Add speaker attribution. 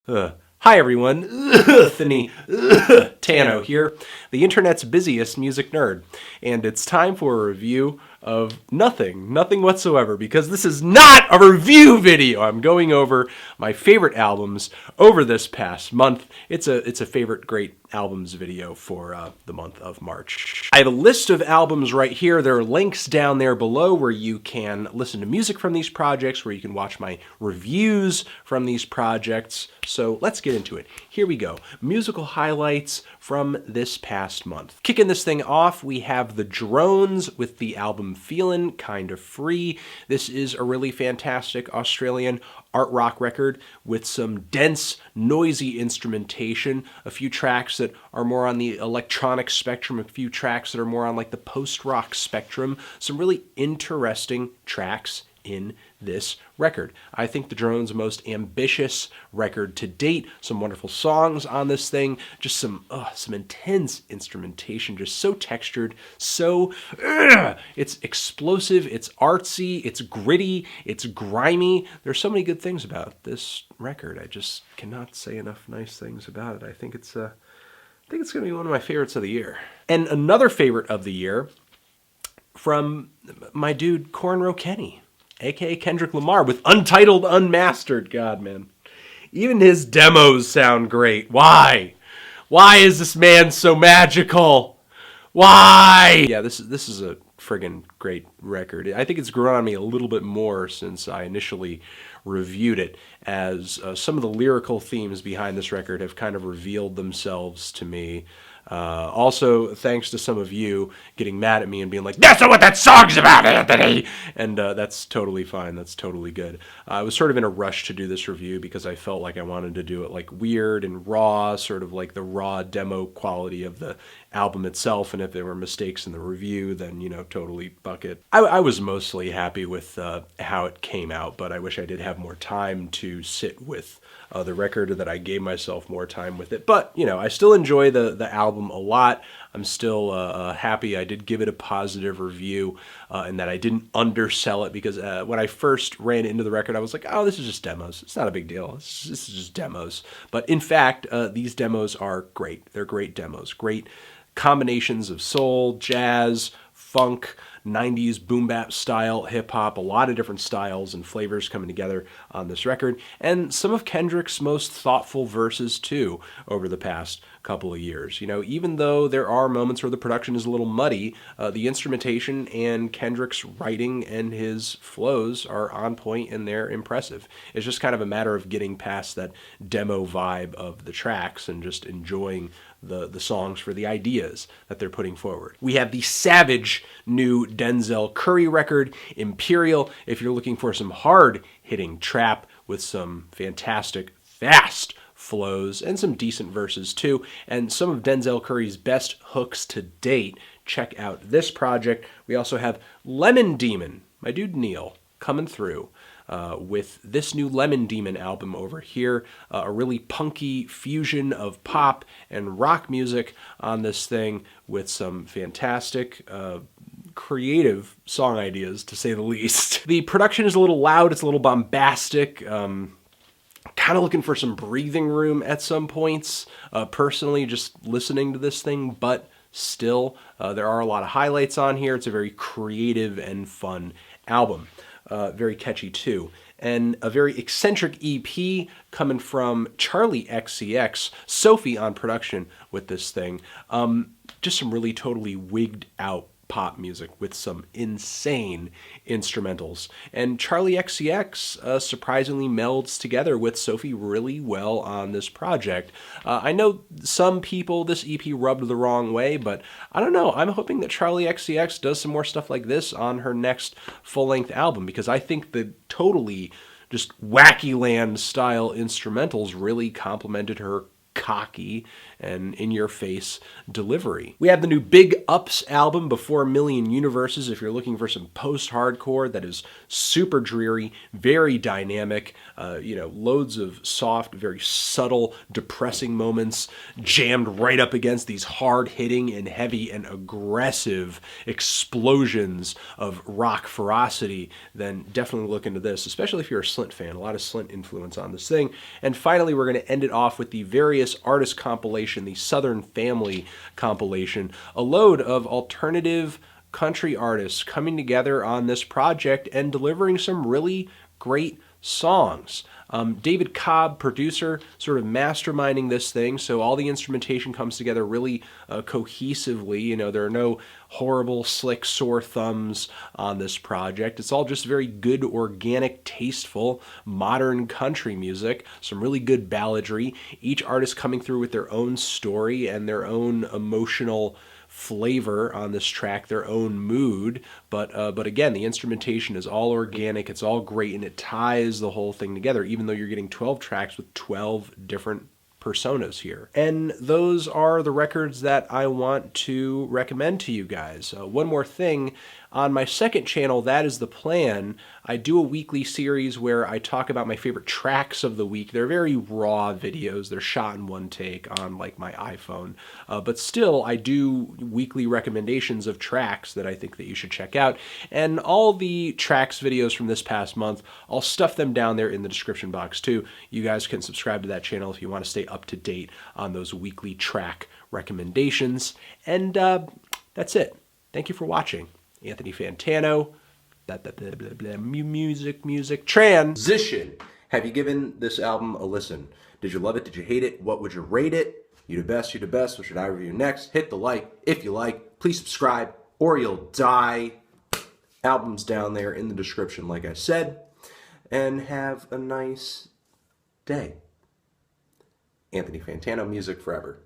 Speaker 1: Hi everyone, Tano here, the internet's busiest music nerd, and it's time for a review of nothing whatsoever, because this is not a review video. I'm going over my favorite albums over this past month. It's a favorite great albums video for the month of March. I have a list of albums right here. There are links down there below where you can listen to music from these projects, where you can watch my reviews from these projects. So let's get into it. Here we go. Musical highlights from this past month. Kicking this thing off, we have The Drones with the album Feelin, Kind of Free. This is a really fantastic Australian art rock record with some dense, noisy instrumentation, a few tracks that are more on the electronic spectrum, a few tracks that are more on like the post-rock spectrum, some really interesting tracks in this record. I think The Drones' most ambitious record to date. Some wonderful songs on this thing. Just some intense instrumentation. Just so textured. So it's explosive. It's artsy. It's gritty. It's grimy. There's so many good things about this record. I just cannot say enough nice things about it. I think it's going to be one of my favorites of the year. And another favorite of the year from my dude Cornrow Kenny, aka Kendrick Lamar, with Untitled, Unmastered. God, man. Even his demos sound great. Why? Why is this man so magical? Why? Yeah, this is a friggin' great record. I think it's grown on me a little bit more since I initially reviewed it, as some of the lyrical themes behind this record have kind of revealed themselves to me. Also, thanks to some of you getting mad at me and being like, "That's not what that song's about, Anthony!" And that's totally fine. That's totally good. I was sort of in a rush to do this review because I felt like I wanted to do it like weird and raw, sort of like the raw demo quality of the album itself. And if there were mistakes in the review, then, totally buck it. I was mostly happy with how it came out, but I wish I did have more time to sit with the record, that I gave myself more time with it. But, I still enjoy the album a lot. I'm still happy I did give it a positive review, and that I didn't undersell it, because when I first ran into the record, I was like, oh, this is just demos. It's not a big deal. This is just demos. But in fact, these demos are great. They're great demos. Great combinations of soul, jazz, funk, 90s boom bap style, hip hop, a lot of different styles and flavors coming together on this record, and some of Kendrick's most thoughtful verses too over the past couple of years. Even though there are moments where the production is a little muddy, the instrumentation and Kendrick's writing and his flows are on point and they're impressive. It's just kind of a matter of getting past that demo vibe of the tracks and just enjoying the songs for the ideas that they're putting forward. We have the savage new Denzel Curry record, Imperial, if you're looking for some hard-hitting trap with some fantastic, fast flows and some decent verses too, and some of Denzel Curry's best hooks to date. Check out this project. We also have Lemon Demon, my dude Neil, coming through with this new Lemon Demon album over here. A really punky fusion of pop and rock music on this thing, with some fantastic creative song ideas, to say the least. The production is a little loud, it's a little bombastic, kind of looking for some breathing room at some points, personally, just listening to this thing, but still, there are a lot of highlights on here. It's a very creative and fun album. Very catchy too. And a very eccentric EP coming from Charli XCX, Sophie on production with this thing. Just some really totally wigged out pop music with some insane instrumentals. And Charli XCX surprisingly melds together with Sophie really well on this project. I know some people this EP rubbed the wrong way, but I don't know. I'm hoping that Charli XCX does some more stuff like this on her next full-length album, because I think the totally just wacky land style instrumentals really complemented her cocky and in-your-face delivery. We have the new Big Ups album, Before a Million Universes, if you're looking for some post-hardcore that is super dreary, very dynamic, loads of soft, very subtle, depressing moments jammed right up against these hard-hitting and heavy and aggressive explosions of rock ferocity, then definitely look into this, especially if you're a Slint fan. A lot of Slint influence on this thing. And finally, we're going to end it off with the Various Artists compilation, the Southern Family compilation, a load of alternative country artists coming together on this project and delivering some really great songs. David Cobb, producer, sort of masterminding this thing, so all the instrumentation comes together really cohesively. There are no horrible, slick, sore thumbs on this project. It's all just very good, organic, tasteful, modern country music, some really good balladry, each artist coming through with their own story and their own emotional flavor on this track, their own mood, but again, the instrumentation is all organic, it's all great, and it ties the whole thing together, even though you're getting 12 tracks with 12 different personas here. And those are the records that I want to recommend to you guys. One more thing, on my second channel, That Is the Plan, I do a weekly series where I talk about my favorite tracks of the week. They're very raw videos. They're shot in one take on like my iPhone. But still, I do weekly recommendations of tracks that I think that you should check out. And all the tracks videos from this past month, I'll stuff them down there in the description box too. You guys can subscribe to that channel if you want to stay up to date on those weekly track recommendations. And that's it. Thank you for watching. Anthony Fantano, music, transition. Have you given this album a listen? Did you love it? Did you hate it? What would you rate it? You the best, you the best. What should I review next? Hit the like if you like. Please subscribe or you'll die. Album's down there in the description, like I said. And have a nice day. Anthony Fantano, music forever.